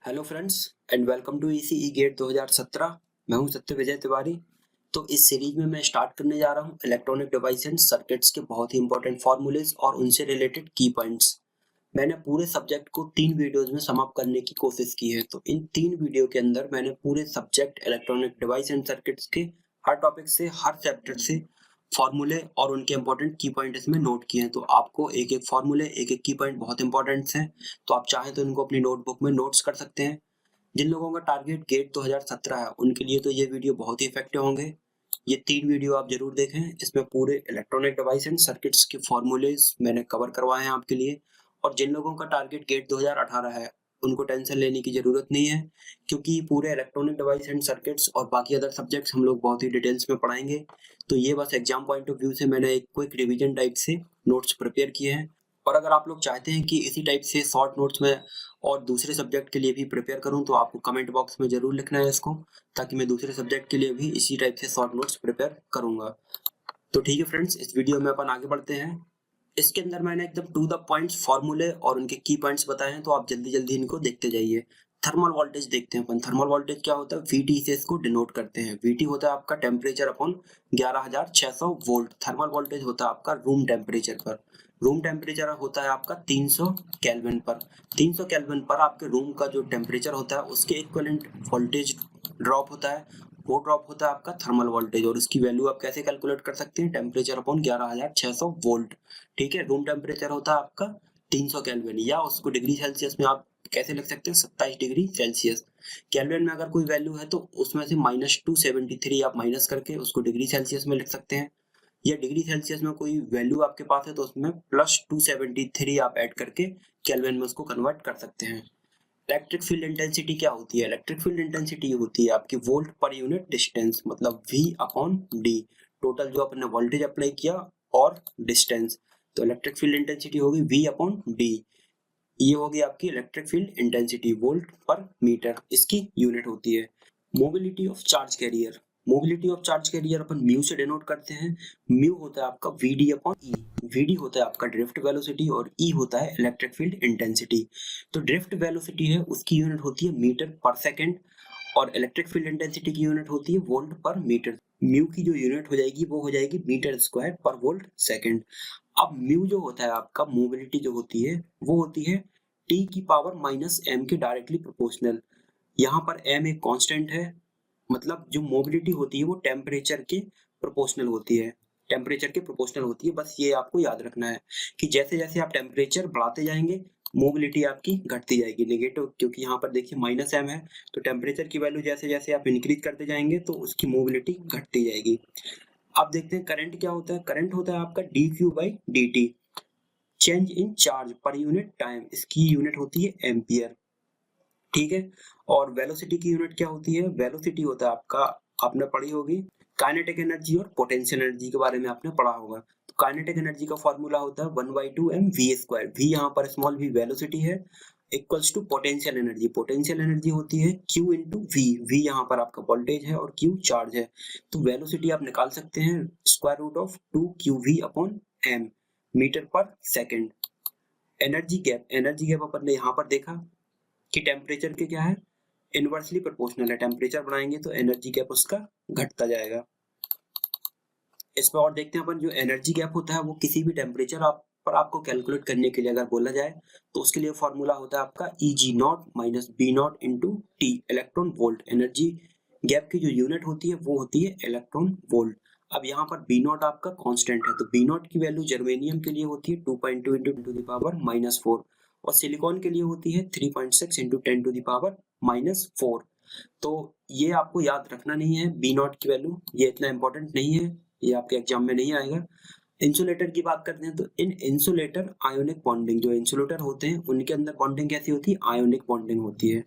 Hello friends and welcome to ECE GATE 2017। मैं हूं सत्य विजय तिवारी। तो इस सीरीज में मैं स्टार्ट करने जा रहा हूं इलेक्ट्रॉनिक डिवाइस एंड सर्किट्स के बहुत ही इंपॉर्टेंट फार्मूलेज और उनसे रिलेटेड की पॉइंट्स। मैंने पूरे सब्जेक्ट को 3 वीडियोज में समाप्त करने की कोशिश की है। तो इन 3 वीडियो के अंदर मैंने पूरे subject electronic device and circuits के हर टॉपिक से, हर चैप्टर से फॉर्मूले और उनके इंपॉर्टेंट की पॉइंट इसमें नोट किए हैं। तो आपको एक एक फॉर्मूले, एक एक की पॉइंट बहुत इंपॉर्टेंट हैं। तो आप चाहें तो इनको अपनी नोटबुक में नोट्स कर सकते हैं। जिन लोगों का टारगेट गेट 2017 है उनके लिए तो ये वीडियो बहुत ही इफेक्टिव होंगे। ये 3 वीडियो आप जरूर देखें। इसमें पूरे इलेक्ट्रॉनिक डिवाइस एंड सर्किट्स के फॉर्मूलेज मैंने कवर करवाए हैं आपके लिए। और जिन लोगों का टारगेट गेट 2018 है उनको टेंशन लेने की जरूरत नहीं है, क्योंकि पूरे इलेक्ट्रॉनिक डिवाइस एंड सर्किट्स और बाकी अदर सब्जेक्ट्स हम लोग बहुत ही डिटेल्स में पढ़ाएंगे। तो ये बस एग्जाम पॉइंट ऑफ व्यू से मैंने एक क्विक रिवीजन टाइप से नोट्स प्रिपेयर किए हैं। और अगर आप लोग चाहते हैं कि इसी टाइप से शॉर्ट नोट्स में और दूसरे सब्जेक्ट के लिए भी प्रिपेयर करूं तो आपको कमेंट बॉक्स में जरूर लिखना है इसको, ताकि मैं दूसरे सब्जेक्ट के लिए भी इसी टाइप से शॉर्ट नोट्स प्रिपेयर करूंगा। तो ठीक है फ्रेंड्स, इस वीडियो में अपन आगे बढ़ते हैं। इसके अंदर मैंने एकदम टू द पॉइंट्स फॉर्मूले और उनके की पॉइंट्स बताए हैं, तो आप जल्दी जल्दी इनको देखते जाइए। थर्मल वोल्टेज देखते हैं अपन। थर्मल वोल्टेज क्या होता है? वीटी से इसको डिनोट करते हैं। वीटी होता है आपका temperature upon 11600 volt. Thermal voltage होता है आपका रूम टेम्परेचर पर। रूम टेम्परेचर होता है आपका 300 केल्विन पर। 300 केल्विन पर आपके रूम का जो टेम्परेचर होता है उसके इक्विवेलेंट वोल्टेज ड्रॉप होता है। वो ड्रॉप होता है आपका थर्मल वोल्टेज। और उसकी वैल्यू आप कैसे कैलकुलेट कर सकते हैं? Temperature upon 11600 volt. ठीक है, रूम टेम्परेचर होता है आपका 300 केल्विन, या उसको डिग्री सेल्सियस में आप कैसे लिख सकते हैं? 27 डिग्री सेल्सियस। केल्विन में अगर कोई वैल्यू है तो उसमें से -273 आप माइनस करके उसको डिग्री सेल्सियस में लिख सकते हैं। या डिग्री सेल्सियस में कोई वैल्यू आपके पास है तो उसमें +273 आप ऐड करके केल्विन में उसको कन्वर्ट कर सकते हैं। इलेक्ट्रिक फील्ड इंटेंसिटी क्या होती है? इलेक्ट्रिक फील्ड इंटेंसिटी होती है आपकी वोल्ट पर यूनिट डिस्टेंस, मतलब V अपॉन डी। टोटल जो आपने वोल्टेज अप्लाई किया और डिस्टेंस, तो इलेक्ट्रिक फील्ड इंटेंसिटी होगी V अपॉन डी। ये होगी आपकी इलेक्ट्रिक फील्ड इंटेंसिटी, वोल्ट पर मीटर इसकी यूनिट होती है। Mobility of charge carrier. Mobility of charge carrier upon mu से डिनोट करते हैं। म्यू होता है आपका वीडी अपॉन ई। वीडी होता है आपका ड्रिफ्ट वेलोसिटी और ई होता है इलेक्ट्रिक फील्ड इंटेंसिटी। तो ड्रिफ्ट वेलोसिटी है उसकी यूनिट होती है मीटर पर सेकेंड, और इलेक्ट्रिक फील्ड इंटेंसिटी की यूनिट होती है वोल्ट पर मीटर। म्यू की जो यूनिट हो जाएगी वो हो जाएगी मीटर स्क्वायर पर वोल्ट सेकेंड। अब म्यू जो होता है आपका, मोबिलिटी जो होती है वो होती है टी की पावर -m के डायरेक्टली प्रोपोर्शनल। यहाँ पर m एक कांस्टेंट है, मतलब जो मोबिलिटी होती है वो टेम्परेचर के प्रोपोर्शनल होती है। टेम्परेचर के प्रोपोर्शनल होती है, बस ये आपको याद रखना है कि जैसे जैसे आप टेम्परेचर बढ़ाते जाएंगे मोबिलिटी आपकी घटती जाएगी, नेगेटिव। क्योंकि यहाँ पर देखिए -m है, तो टेम्परेचर की वैल्यू जैसे जैसे आप इंक्रीज करते जाएंगे तो उसकी मोबिलिटी घटती जाएगी। अब देखते हैं करंट क्या होता है। करंट होता है आपका dq/dt, change in charge per unit time. इसकी यूनिट होती है एम्पियर। ठीक है। और वेलोसिटी की यूनिट क्या होती है? वेलोसिटी होता है आपका, आपने पढ़ी होगी काइनेटिक एनर्जी और पोटेंशियल एनर्जी के बारे में आपने पढ़ा होगा। तो काइनेटिक एनर्जी का फॉर्मूला होता है 1/2 mv²। v यहाँ पर स्मॉल v वेलोसिटी है, equals to potential energy. Potential energy होती है q इंटू वी। v यहाँ पर आपका वोल्टेज है और q चार्ज है। तो वेलोसिटी आप निकाल सकते हैं √2qv/m मीटर पर second. Energy gap. Energy gap अपन ने यहाँ पर देखा कि टेम्परेचर के क्या है, इनवर्सली प्रोपोर्शनल है। टेम्परेचर बढ़ाएंगे तो एनर्जी गैप उसका घटता जाएगा। इसमें और देखते हैं अपन, जो एनर्जी गैप होता है वो किसी भी टेम्परेचर आप पर आपको कैलकुलेट करने के लिए अगर बोला जाए तो उसके लिए फॉर्मूला होता है आपका Eg0 - B0 into T, electron volt. Energy gap की जो यूनिट होती है वो होती है इलेक्ट्रॉन वोल्ट। अब यहाँ पर B0 आपका कांस्टेंट है, तो B0 की वैल्यू जर्मेनियम के लिए होती है 2.2 इंटू 10⁻⁻⁴, और सिलिकॉन के लिए होती है 3.6 इंटू 10⁻⁻⁴। तो ये आपको याद रखना नहीं है B0 की वैल्यू, ये इतना इंपॉर्टेंट नहीं है, ये आपके एग्जाम में नहीं आएगा। इंसुलेटर की बात करते हैं तो इन इंसुलेटर आयोनिक बॉन्डिंग, जो इंसुलेटर होते हैं उनके अंदर बॉन्डिंग कैसी होती है? आयोनिक बॉन्डिंग होती है।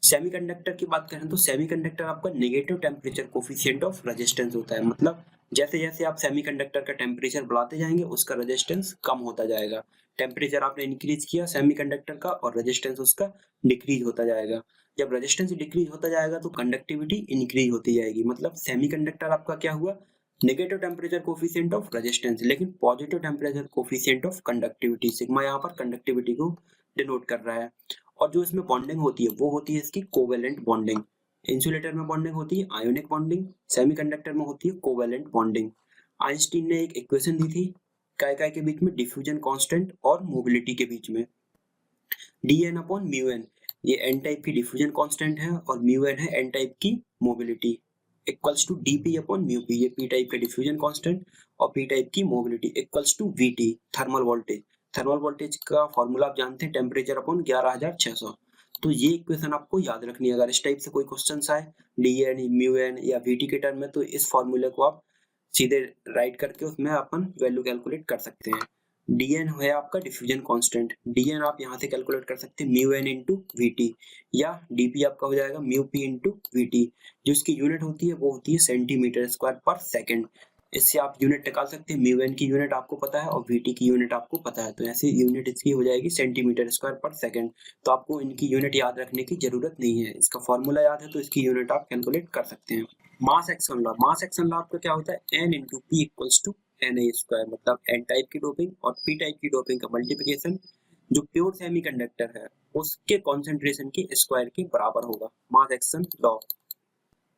सेमीकंडक्टर की बात करें तो सेमीकंडक्टर आपका negative temperature coefficient of resistance होता है, मतलब जैसे जैसे आप सेमीकंडक्टर का टेम्परेचर बढ़ाते जाएंगे उसका रेजिस्टेंस कम होता जाएगा। टेम्परेचर आपने इंक्रीज किया सेमीकंडक्टर का और रेजिस्टेंस उसका डिक्रीज होता जाएगा। जब रेजिस्टेंस डिक्रीज होता जाएगा तो कंडक्टिविटी इंक्रीज होती जाएगी। मतलब सेमीकंडक्टर आपका क्या हुआ? Negative temperature coefficient of resistance, लेकिन positive temperature coefficient of conductivity. Sigma यहाँ पर कंडक्टिविटी को डिनोट कर रहा है। और जो इसमें बॉन्डिंग होती है वो होती है इसकी कोवेलेंट बॉन्डिंग। इंसुलेटर में बॉन्डिंग होती है आयोनिक बॉन्डिंग, सेमीकंडक्टर में होती है कोवेलेंट बॉन्डिंग। आइंस्टीन ने एक इक्वेशन दी थी काय काय के बीच में, डिफ्यूजन कांस्टेंट और मोबिलिटी के बीच में, dn अपॉन म्यू एन। ये एन टाइप की डिफ्यूजन कांस्टेंट है और म्यू एन है एन टाइप की mobility, equals to dp upon mu P. ये p टाइप का डिफ्यूजन कांस्टेंट और p टाइप की mobility equals to vt, thermal voltage. Thermal voltage का फॉर्मूला आप जानते हैं, टेम्परेचर अपॉन 11600। तो ये इक्वेशन आपको याद रखनी है। अगर इस टाइप से कोई क्वेश्चन आए dn म्यू एन या vt के टर्म में, तो इस फॉर्मूले को आप सीधे राइट करके उसमें अपन वैल्यू कैलकुलेट कर सकते हैं। dn है आपका डिफ्यूजन कांस्टेंट, dn आप यहाँ से कैलकुलेट कर सकते हैं mu N into V T, या dp आपका हो जाएगा mu P into V T. जो इसकी यूनिट होती है वो होती है सेंटीमीटर स्क्वायर पर सेकंड। इससे आप यूनिट निकाल सकते हैं, म्यू एन की यूनिट आपको पता है और वी टी की यूनिट आपको पता है, तो ऐसे यूनिट इसकी हो जाएगी सेंटीमीटर स्क्वायर पर सेकंड। तो आपको इनकी यूनिट याद रखने की जरूरत नहीं है, इसका फॉर्मूला याद है तो इसकी यूनिट आप कैलकुलेट कर सकते हैं। Mass action law, mass action law आपका क्या होता है, n into P equals to Na square, मतलब n टाइप की डोपिंग और p टाइप की डोपिंग का मल्टीप्लिकेशन जो प्योर सेमीकंडक्टर है उसके कॉन्सेंट्रेशन के स्क्वायर के बराबर होगा। Mass action law.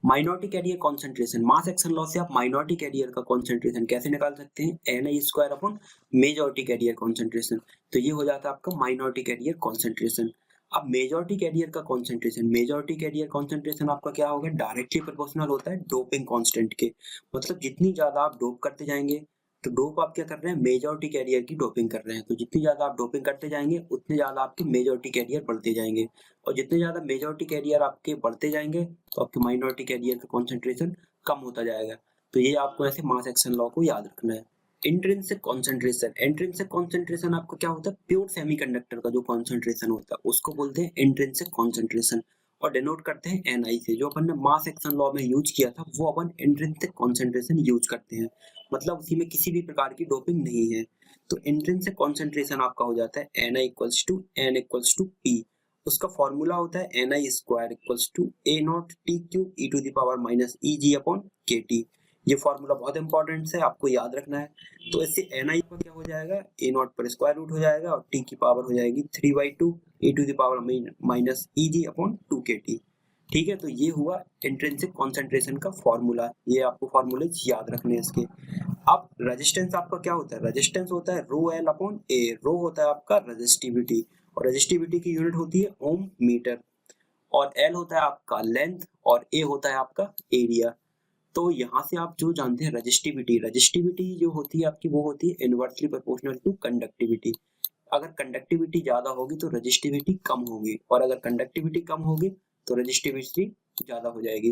Minority carrier concentration, mass action law से आप माइनॉरिटी कैरियर का कॉन्सेंट्रेशन कैसे निकाल सकते हैं, Na square upon majority carrier concentration. तो ये हो जाता है आपका माइनॉरिटी कैरियर कॉन्सेंट्रेशन। अब मेजॉरिटी कैरियर का कॉन्सेंट्रेशन, मेजॉरिटी कैरियर कॉन्सेंट्रेशन आपका क्या होगा, डायरेक्टली प्रोपोर्शनल होता है डोपिंग कांस्टेंट के। मतलब जितनी ज्यादा आप डोप करते जाएंगे, तो डोप आप क्या कर रहे हैं, मेजॉरिटी कैरियर की डोपिंग कर रहे हैं, तो जितनी ज्यादा आप डोपिंग करते जाएंगे उतने ज्यादा आपके मेजॉरिटी कैरियर बढ़ते जाएंगे, और जितने ज्यादा मेजॉरिटी कैरियर आपके बढ़ते जाएंगे तो आपके माइनॉरिटी कैरियर का कॉन्सेंट्रेशन कम होता जाएगा। तो ये आपको ऐसे मास एक्शन लॉ को याद रखना है। इंट्रिंसिक कॉन्सेंट्रेशन, इंट्रिंसिक कॉन्सेंट्रेशन आपका क्या होता है, प्योर सेमीकंडक्टर का जो कॉन्सेंट्रेशन होता है उसको बोलते हैं इंट्रिंसिक कॉन्सेंट्रेशन, और डिनोट करते हैं Ni से। जो अपन ने मास एक्शन लॉ में यूज किया था वो अपन इंट्रिंसिक कॉन्सेंट्रेशन यूज करते हैं, मतलब उसी में किसी भी प्रकार की डोपिंग नहीं है। तो इंट्रिंसिक कॉन्सेंट्रेशन आपका हो जाता है Na equals to N equals to P। उसका फॉर्मूला होता है Na square equals to A naught T cube e to the power minus Eg upon KT। ये फॉर्मूला बहुत इंपॉर्टेंट है, आपको याद रखना है। तो इससे Ni का क्या हो जाएगा, A नॉट पर स्क्वायर रूट हो जाएगा और T की पावर हो जाएगी 3/2 e to the power minus Eg upon 2KT। ठीक है, तो ये हुआ इंट्रिंसिक कॉन्सेंट्रेशन का फॉर्मूला, ये आपको फॉर्मूले याद रखने हैं इसके। अब रेजिस्टेंस आपका क्या होता है, रेजिस्टेंस होता है रो एल अपॉन ए। रो होता है आपका रेजिस्टिविटी, और रेजिस्टिविटी की यूनिट होती है ओम मीटर, और एल होता है आपका लेंथ, और ए होता है आपका एरिया। तो यहाँ से आप जो जानते हैं रेजिस्टिविटी, रेजिस्टिविटी जो होती है आपकी वो होती है इनवर्सली प्रोपोर्शनल टू कंडक्टिविटी। अगर कंडक्टिविटी ज्यादा होगी तो रेजिस्टिविटी कम होगी, और अगर कंडक्टिविटी कम होगी तो रेजिस्टिविटी ज्यादा हो जाएगी।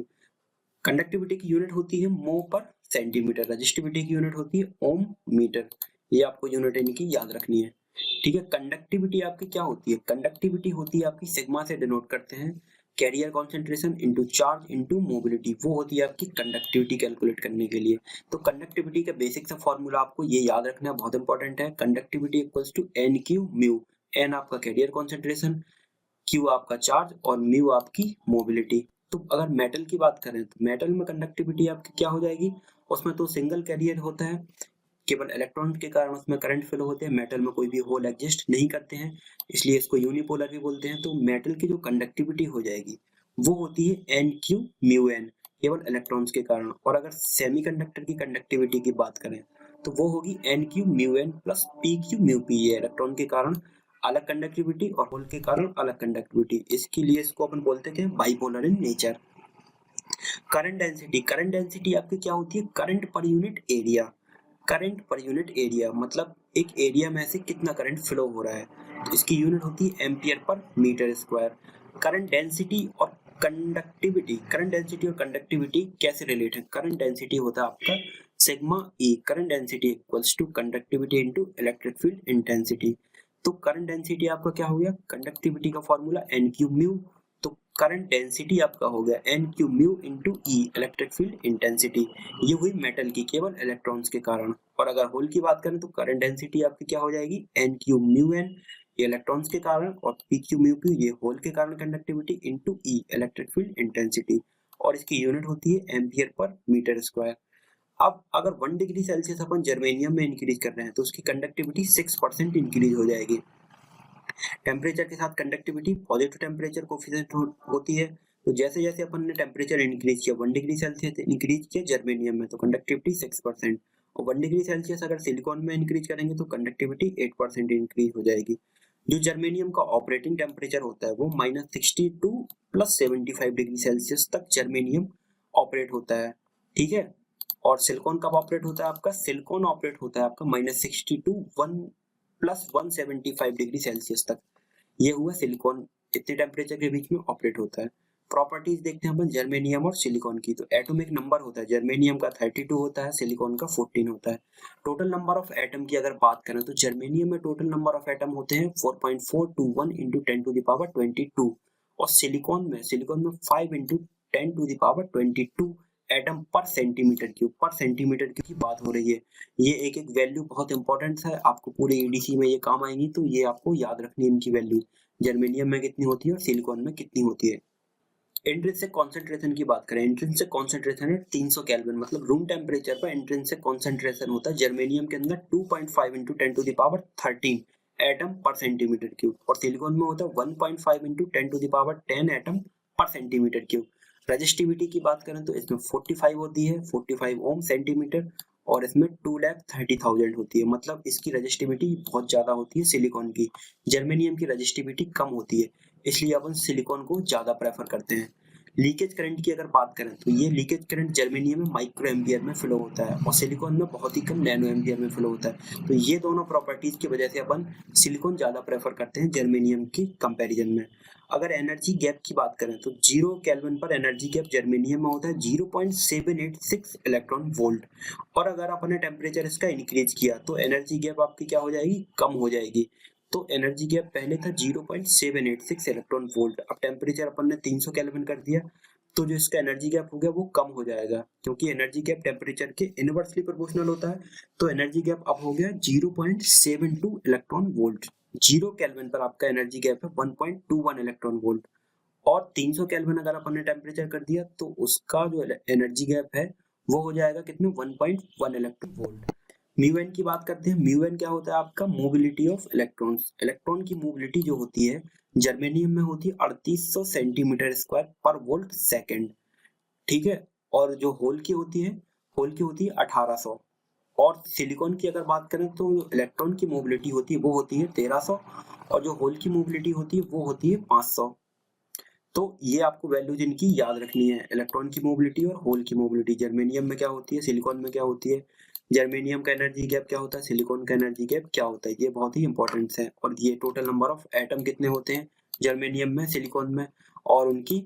कंडक्टिविटी की यूनिट होती है मो पर सेंटीमीटर, रेजिस्टिविटी की यूनिट होती है ओम मीटर। ये आपको यूनिट इनकी याद रखनी है। ठीक है, कंडक्टिविटी आपकी क्या होती है, कंडक्टिविटी होती है आपकी सिग्मा से डिनोट करते हैं carrier concentration into charge into mobility, वो होती है आपकी कंडक्टिविटी कैलकुलेट करने के लिए। तो कंडक्टिविटी का बेसिक सा फॉर्मूला आपको ये याद रखना है, बहुत इंपॉर्टेंट है। Conductivity equals to N Q mu, N आपका कैरियर कॉन्सेंट्रेशन, क्यू आपका चार्ज और म्यू आपकी मोबिलिटी। तो अगर मेटल की बात करें तो मेटल में कंडक्टिविटी आपकी क्या हो जाएगी, उसमें तो सिंगल कैरियर होता है, केवल इलेक्ट्रॉन के कारण उसमें करंट फ्लो होते हैं, मेटल में कोई भी होल एग्जिस्ट नहीं करते हैं, इसलिए इसको यूनिपोलर भी बोलते हैं। तो मेटल की जो कंडक्टिविटी हो जाएगी वो होती है एन क्यू म्यू एन, केवल इलेक्ट्रॉन्स के कारण। और अगर सेमीकंडक्टर की कंडक्टिविटी की बात करें तो वो होगी N Q mu N plus P Q mu P. ये इलेक्ट्रॉन के कारण अलग कंडक्टिविटी और होल के कारण अलग कंडक्टिविटी, इसके लिए इसको अपन बोलते हैं bipolar in nature. Current density, current density आपकी क्या होती है, current per unit area. Current per unit area मतलब एक एरिया में से कितना करंट फ्लो हो रहा है, तो इसकी यूनिट होती है ampere per metre square. Current density और कंडक्टिविटी, करंट डेंसिटी और कंडक्टिविटी कैसे रिलेटेड, करंट डेंसिटी होता है आपका sigma E, current density equals to conductivity into electric field intensity. तो करंट डेंसिटी आपका क्या हो गया, कंडक्टिविटी का फॉर्मूला एन क्यू म्यू, तो करंट डेंसिटी आपका हो गया N Q mu into E electric field intensity. ये हुई मेटल की केवल इलेक्ट्रॉन्स के कारण। और अगर होल की बात करें तो करंट डेंसिटी आपकी क्या हो जाएगी, एन क्यू म्यू एन ये इलेक्ट्रॉन्स के कारण, और पी क्यू म्यू क्यू ये होल के कारण conductivity into E electric field intensity, और इसकी यूनिट होती है एम्पियर पर मीटर स्क्वायर। अब अगर 1 डिग्री सेल्सियस अपन जर्मेनियम में इंक्रीज कर रहे हैं तो उसकी कंडक्टिविटी 6% इंक्रीज हो जाएगी। टेम्परेचर के साथ कंडक्टिविटी पॉजिटिव टेम्परेचर कोफिशिएंट होती है। तो जैसे जैसे अपन ने टेम्परेचर इंक्रीज किया 1 डिग्री सेल्सियस इंक्रीज किया जर्मेनियम में तो कंडक्टिविटी 6%, और 1 डिग्री सेल्सियस अगर सिलिकॉन में इंक्रीज करेंगे तो कंडक्टिविटी 8% इंक्रीज हो जाएगी। जो जर्मेनियम का ऑपरेटिंग टेम्परेचर होता है वो -62 + 75 डिग्री सेल्सियस तक जर्मेनियम ऑपरेट होता है, ठीक है। और सिलिकॉन कब ऑपरेट होता है आपका, सिलिकॉन ऑपरेट होता है आपका -62 1 + 175 डिग्री सेल्सियस तक। ये हुआ सिलिकॉन इतने टेम्परेचर के बीच में ऑपरेट होता है। प्रॉपर्टीज देखते हैं अपन जर्मेनियम और सिलिकॉन की। तो एटॉमिक नंबर होता है जर्मेनियम का 32 होता है, सिलिकॉन का 14 होता है। टोटल नंबर ऑफ एटम की अगर बात करें तो जर्मेनियम में टोटल नंबर ऑफ एटम होते हैं 4.421 × 10⁻22, और सिलिकॉन में 5 × 10⁻22 एटम पर सेंटीमीटर क्यूब की बात हो रही है। ये एक एक वैल्यू बहुत इंपॉर्टेंट है, आपको पूरे ईडीसी में ये काम आएंगी, तो ये आपको याद रखनी है इनकी वैल्यू, जर्मेनियम में कितनी होती है और सिलिकॉन में कितनी होती है। इंट्रिंसिक कॉन्सेंट्रेशन की बात करें, इंट्रिंसिक कॉन्सेंट्रेशन है 300 केल्विन, मतलब रूम टेम्परेचर पर इंट्रिंसिक कॉन्सेंट्रेशन होता है जर्मेनियम के अंदर 2.5 × 10⁻13 एटम पर सेंटीमीटर क्यूब, और सिलिकॉन में होता है 1.5 × 10⁻10 एटम पर सेंटीमीटर क्यूब। रेजिस्टिविटी की बात करें तो इसमें 45 होती है, 45 ओम सेंटीमीटर, और इसमें 2,30,000 होती है, मतलब इसकी रेजिस्टिविटी बहुत ज्यादा होती है सिलिकॉन की। जर्मेनियम की रेजिस्टिविटी कम होती है, इसलिए अपन सिलिकॉन को ज्यादा प्रेफर करते हैं। लीकेज करंट की अगर बात करें तो ये लीकेज करंट जर्मेनियम में माइक्रो एम्पियर में फ्लो होता है और सिलिकॉन में बहुत ही कम नैनो एम्पियर में फ्लो होता है। तो ये दोनों प्रॉपर्टीज की वजह से अपन सिलिकॉन ज्यादा प्रेफर करते हैं जर्मेनियम की कंपैरिजन में। अगर एनर्जी गैप की बात करें तो 0 केल्विन पर एनर्जी गैप जर्मेनियम में होता है 0.786 इलेक्ट्रॉन वोल्ट, और अगर अपने टेम्परेचर इसका इंक्रीज किया तो एनर्जी गैप आपकी क्या हो जाएगी, कम हो जाएगी। तो एनर्जी गैप पहले था 0.786 इलेक्ट्रॉन वोल्ट, अब टेम्परेचर अपन ने 300 केल्विन कर दिया तो जो इसका एनर्जी गैप हो गया वो कम हो जाएगा, क्योंकि एनर्जी गैप टेम्परेचर के इनवर्सली प्रोपोर्शनल होता है। तो एनर्जी गैप अब हो गया 0.72 इलेक्ट्रॉन वोल्ट। 0 केल्विन पर आपका एनर्जी गैप है 1.21 इलेक्ट्रॉन वोल्ट, और 300 केल्विन अगर अपन ने टेम्परेचर कर दिया तो उसका जो एनर्जी गैप है वो हो जाएगा कितने, 1.1 इलेक्ट्रॉन वोल्ट। म्यू एन की बात करते हैं। म्यू एन क्या होता है आपका, मोबिलिटी ऑफ इलेक्ट्रॉन्स। इलेक्ट्रॉन की मोबिलिटी जो होती है जर्मेनियम में होती है 3800 सेंटीमीटर स्क्वायर पर वोल्ट सेकंड, ठीक है। और जो होल की होती है 1800, और सिलिकॉन की अगर बात करें तो इलेक्ट्रॉन की मोबिलिटी होती है वो होती है 1300, और जो होल की मोबिलिटी होती है वो होती है 500। तो ये आपको वैल्यूज इनकी याद रखनी है, इलेक्ट्रॉन की मोबिलिटी और होल की मोबिलिटी। जर्मेनियम में क्या होती है, सिलिकॉन में क्या होती है, जर्मेनियम का एनर्जी गैप क्या होता है, सिलिकॉन का एनर्जी गैप क्या होता है, ये बहुत ही इंपॉर्टेंट है। और ये टोटल नंबर ऑफ एटम कितने होते हैं जर्मेनियम में, सिलिकॉन में, और उनकी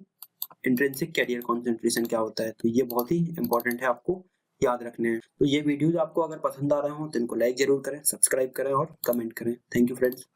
इंट्रिंसिक कैरियर कॉन्सेंट्रेशन क्या होता है, तो ये बहुत ही इंपॉर्टेंट है, आपको याद रखने हैं। तो ये वीडियोज आपको अगर पसंद आ रहे हो तो इनको लाइक जरूर करें, सब्सक्राइब करें और कमेंट करें। Thank you friends.